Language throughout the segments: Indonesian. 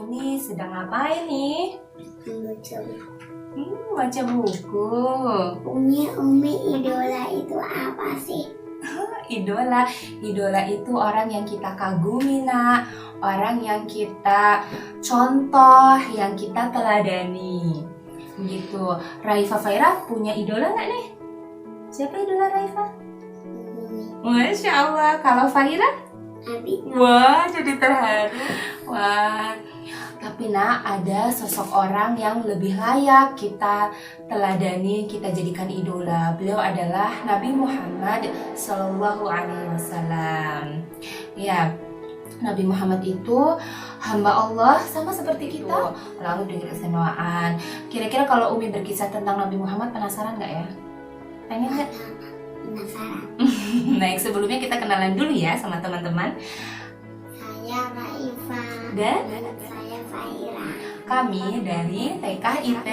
Umi sedang ngapain nih? Baca buku. Baca buku. Umi idola itu apa sih? Idola itu orang yang kita kagumi, nak. Orang yang kita contoh, yang kita teladani. Begitu. Raifa Faira punya idola nggak nih? Siapa idola Raifa? Masya Allah. Kalau Faira? Abi. Wah, jadi terharu. Wah. Tapi nak, ada sosok orang yang lebih layak kita teladani, kita jadikan idola. Beliau adalah Nabi Muhammad Sallallahu Alaihi Wasallam. Ya, Nabi Muhammad itu hamba Allah sama seperti kita. Lalu dengan keistimewaan. Kira-kira kalau Umi berkisah tentang Nabi Muhammad, penasaran nggak ya? Pengen nggak? Penasaran. Baik, sebelumnya kita kenalan dulu ya sama teman-teman. Saya Raifa. Dan saya Faira. kami dari TKIT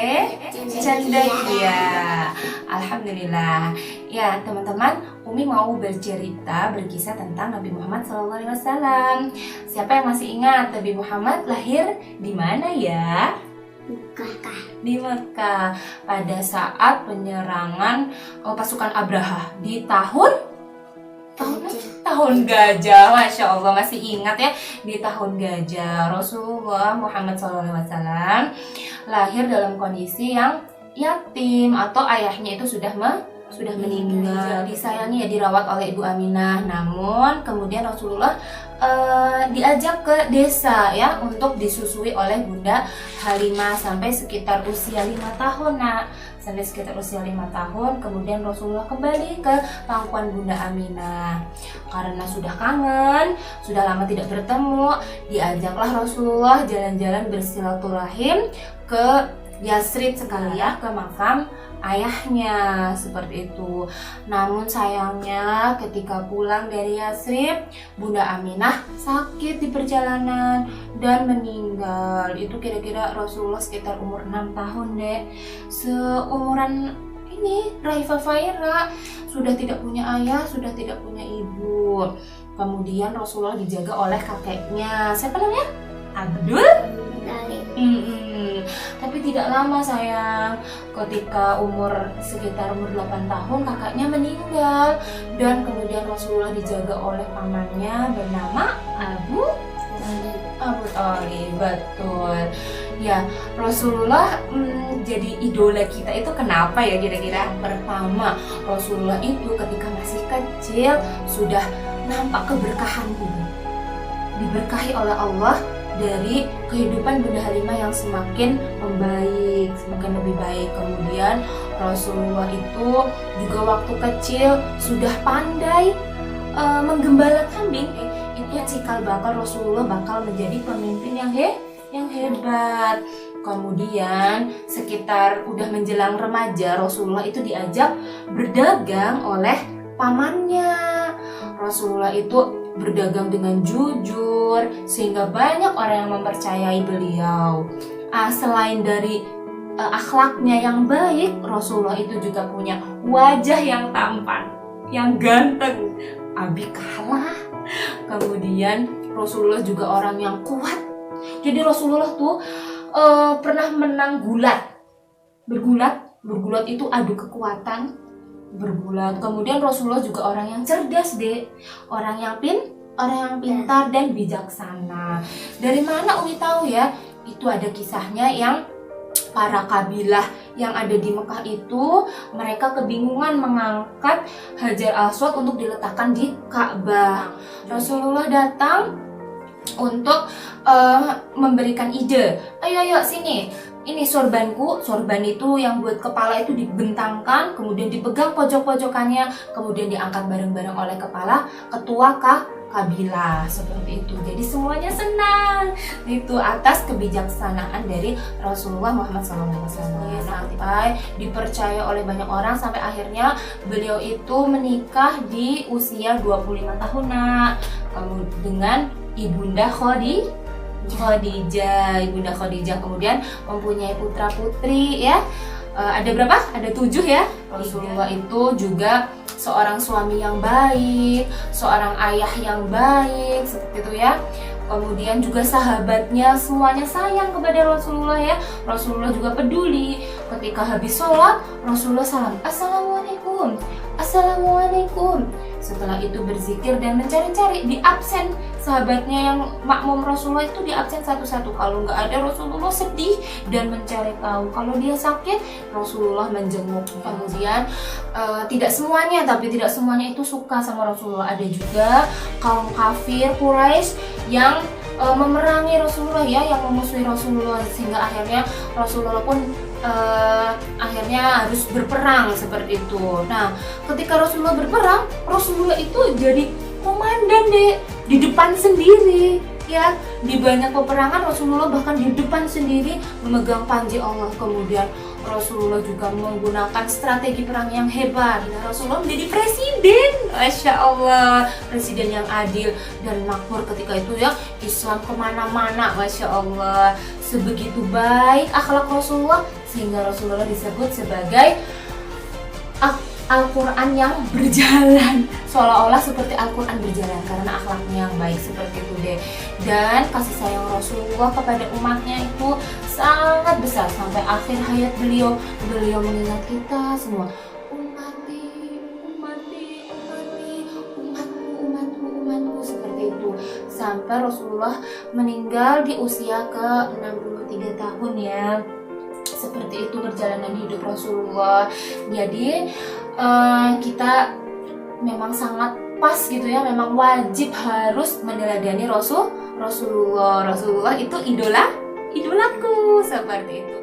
Cendekia. Alhamdulillah. Ya, teman-teman, Umi mau berkisah tentang Nabi Muhammad SAW. Siapa yang masih ingat Nabi Muhammad lahir di mana ya? Bukankah Di Mekah pada saat penyerangan pasukan Abraha di tahun gajah. Masya Allah, masih ingat ya, di tahun gajah Rasulullah Muhammad SAW lahir dalam kondisi yang yatim atau ayahnya itu sudah meninggal. Disayangi ya, dirawat oleh Ibu Aminah. Namun kemudian Rasulullah diajak ke desa ya untuk disusui oleh Bunda Halimah sampai sekitar usia 5 tahun, nak. Sampai sekitar usia 5 tahun, kemudian Rasulullah kembali ke pangkuan Bunda Aminah. Karena sudah kangen, sudah lama tidak bertemu, diajaklah Rasulullah jalan-jalan bersilaturahim ke Yasrib sekali ya, ke makam ayahnya, seperti itu. Namun sayangnya ketika pulang dari Yasrib, Bunda Aminah sakit di perjalanan dan meninggal. Itu kira-kira Rasulullah sekitar umur 6 tahun deh. Seumuran ini Raifa Faira, sudah tidak punya ayah, sudah tidak punya ibu. Kemudian Rasulullah dijaga oleh kakeknya. Siapa namanya? Abdul Talib. Tapi tidak lama sayang, ketika sekitar umur 8 tahun kakaknya meninggal. Dan kemudian Rasulullah dijaga oleh pamannya bernama Abu Talib. Betul ya, Rasulullah jadi idola kita itu kenapa ya kira-kira? Pertama, Rasulullah itu ketika masih kecil sudah nampak keberkahan itu, diberkahi oleh Allah dari kehidupan Bunda Halimah yang semakin membaik, semakin lebih baik. Kemudian Rasulullah itu juga waktu kecil sudah pandai menggembala kambing. Itu cikal bakal Rasulullah bakal menjadi pemimpin yang hebat. Kemudian sekitar udah menjelang remaja, Rasulullah itu diajak berdagang oleh pamannya. Rasulullah itu berdagang dengan jujur sehingga banyak orang yang mempercayai beliau. Selain dari akhlaknya yang baik, Rasulullah itu juga punya wajah yang tampan, yang ganteng. Abi kalah. Kemudian Rasulullah juga orang yang kuat. Jadi Rasulullah tuh pernah menang bergulat itu adu kekuatan. Bergulat. Kemudian Rasulullah juga orang yang cerdas deh, orang yang pintar dan bijaksana. Dari mana Umi tahu ya? Itu ada kisahnya yang para kabilah yang ada di Mekah itu mereka kebingungan mengangkat Hajar Aswad untuk diletakkan di Ka'bah. Rasulullah datang untuk memberikan ide. Ayo sini. Ini sorbanku. Sorban itu yang buat kepala itu dibentangkan, kemudian dipegang pojok-pojokannya, kemudian diangkat bareng-bareng oleh kepala ketua kabilah, seperti itu. Jadi semuanya senang. Itu atas kebijaksanaan dari Rasulullah Muhammad SAW. Sampai dipercaya oleh banyak orang sampai akhirnya beliau itu menikah di usia 25 tahun, nak. Dengan Ibunda Khadijah, kemudian mempunyai putra putri ya. Ada berapa? Ada 7 ya. Rasulullah itu juga seorang suami yang baik, seorang ayah yang baik, seperti itu ya. kemudian juga sahabatnya semuanya sayang kepada Rasulullah ya. Rasulullah juga peduli. Ketika habis sholat, Rasulullah salam, Assalamualaikum, Assalamualaikum. Setelah itu berzikir dan mencari-cari, di absen sahabatnya yang makmum Rasulullah itu di absen satu-satu. Kalau nggak ada, Rasulullah sedih dan mencari tahu. Kalau dia sakit, Rasulullah menjenguk. Kemudian tidak semuanya, tapi tidak semuanya itu suka sama Rasulullah. Ada juga kaum kafir Quraisy yang memerangi Rasulullah ya, yang memusuhi Rasulullah, sehingga akhirnya Rasulullah pun akhirnya harus berperang seperti itu. Nah, ketika Rasulullah berperang, Rasulullah itu jadi komandan deh di depan sendiri ya. Di banyak peperangan Rasulullah bahkan di depan sendiri memegang panji Allah. Kemudian Rasulullah juga menggunakan strategi perang yang hebat. Nah, Rasulullah menjadi presiden, Masya Allah, presiden yang adil dan makmur ketika itu ya. Islam kemana-mana, Masya Allah. Sebegitu baik akhlak Rasulullah sehingga Rasulullah disebut sebagai Al-Quran yang berjalan, seolah-olah seperti Al-Quran berjalan karena akhlaknya yang baik seperti itu deh. Dan kasih sayang Rasulullah kepada umatnya itu sangat besar sampai akhir hayat beliau mengingat kita semua, umatku seperti itu, sampai Rasulullah meninggal di usia ke 63 tahun ya. Seperti itu perjalanan hidup Rasulullah. Jadi kita memang sangat pas gitu ya, memang wajib harus meneladani Rasulullah. Rasulullah itu idolaku seperti itu.